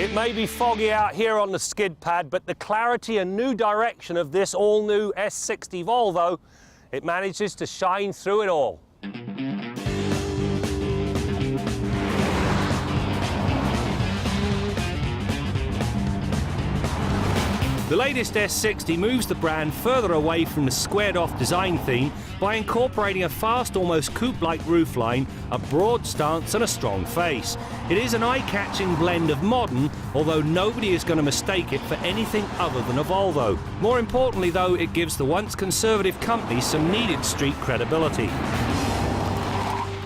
It may be foggy out here on the skid pad, but the clarity and new direction of this all-new S60 Volvo, it manages to shine through it all. The latest S60 moves the brand further away from the squared-off design theme by incorporating a fast, almost coupe-like roofline, a broad stance and a strong face. It is an eye-catching blend of modern, although nobody is going to mistake it for anything other than a Volvo. More importantly, though, it gives the once conservative company some needed street credibility.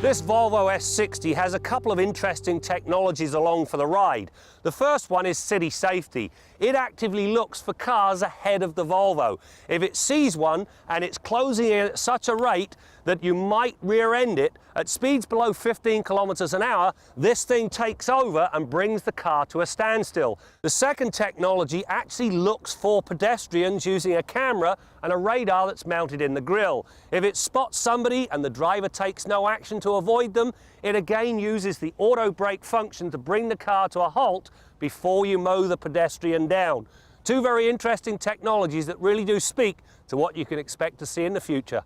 This Volvo S60 has a couple of interesting technologies along for the ride. The first one is city safety. It actively looks for cars ahead of the Volvo. If it sees one and it's closing in at such a rate that you might rear-end it, at speeds below 15 kilometers an hour, this thing takes over and brings the car to a standstill. The second technology actually looks for pedestrians using a camera and a radar that's mounted in the grille. If it spots somebody and the driver takes no action to avoid them, it again uses the auto brake function to bring the car to a halt before you mow the pedestrian down. Two very interesting technologies that really do speak to what you can expect to see in the future.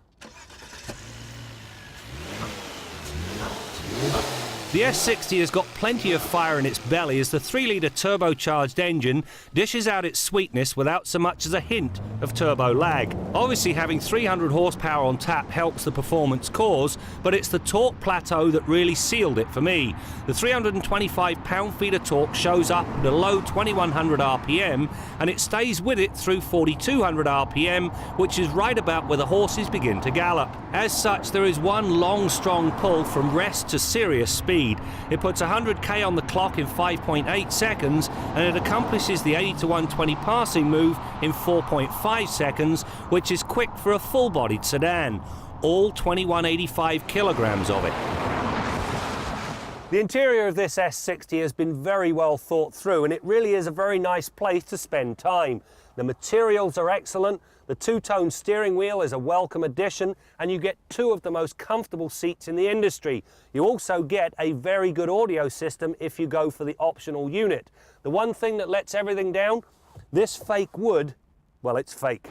The S60 has got plenty of fire in its belly as the 3-litre turbocharged engine dishes out its sweetness without so much as a hint of turbo lag. Obviously, having 300 horsepower on tap helps the performance cause, but it's the torque plateau that really sealed it for me. The 325 pound-feet of torque shows up at a low 2100 RPM, and it stays with it through 4200 RPM, which is right about where the horses begin to gallop. As such, there is one long, strong pull from rest to serious speed. It puts 100k on the clock in 5.8 seconds, and it accomplishes the 80 to 120 passing move in 4.5 seconds, which is quick for a full-bodied sedan. All 2185 kilograms of it. The interior of this S60 has been very well thought through, and it really is a very nice place to spend time. The materials are excellent, the two-tone steering wheel is a welcome addition, and you get two of the most comfortable seats in the industry. You also get a very good audio system if you go for the optional unit. The one thing that lets everything down, this fake wood, well, it's fake.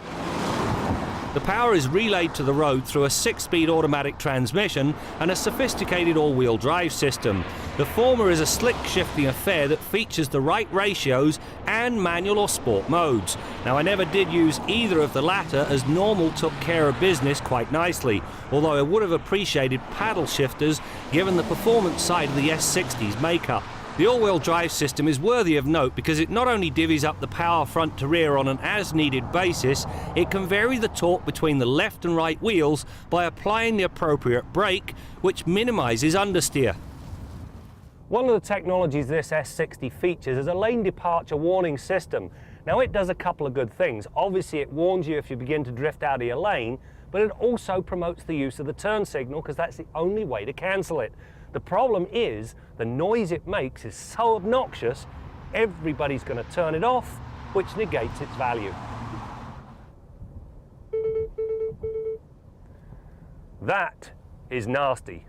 The power is relayed to the road through a 6-speed automatic transmission and a sophisticated all-wheel drive system. The former is a slick shifting affair that features the right ratios and manual or sport modes. Now, I never did use either of the latter, as normal took care of business quite nicely, although I would have appreciated paddle shifters given the performance side of the S60's makeup. The all-wheel drive system is worthy of note because it not only divvies up the power front to rear on an as-needed basis, it can vary the torque between the left and right wheels by applying the appropriate brake, which minimises understeer. One of the technologies this S60 features is a lane departure warning system. Now, it does a couple of good things. Obviously, it warns you if you begin to drift out of your lane, but it also promotes the use of the turn signal because that's the only way to cancel it. The problem is the noise it makes is so obnoxious, everybody's going to turn it off, which negates its value. That is nasty.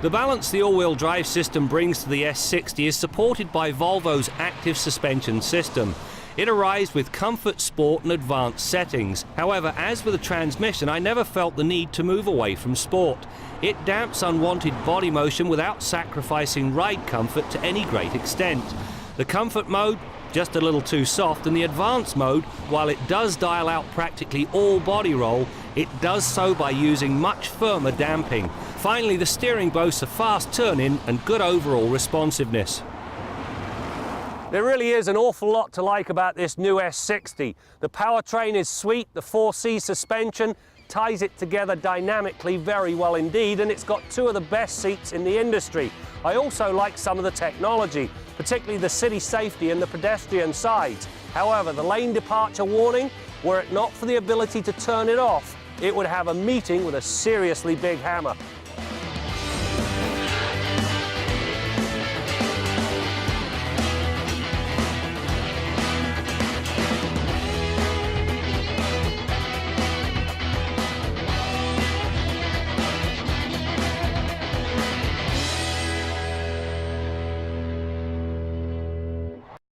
The balance the all-wheel drive system brings to the S60 is supported by Volvo's active suspension system. It arrives with comfort, sport and advanced settings. However, as with the transmission, I never felt the need to move away from sport. It damps unwanted body motion without sacrificing ride comfort to any great extent. The comfort mode, just a little too soft, and the advanced mode, while it does dial out practically all body roll, it does so by using much firmer damping. Finally, the steering boasts a fast turn-in and good overall responsiveness. There really is an awful lot to like about this new S60. The powertrain is sweet, the 4C suspension ties it together dynamically very well indeed, and it's got two of the best seats in the industry. I also like some of the technology, particularly the city safety and the pedestrian sides. However, the lane departure warning, were it not for the ability to turn it off, it would have a meeting with a seriously big hammer.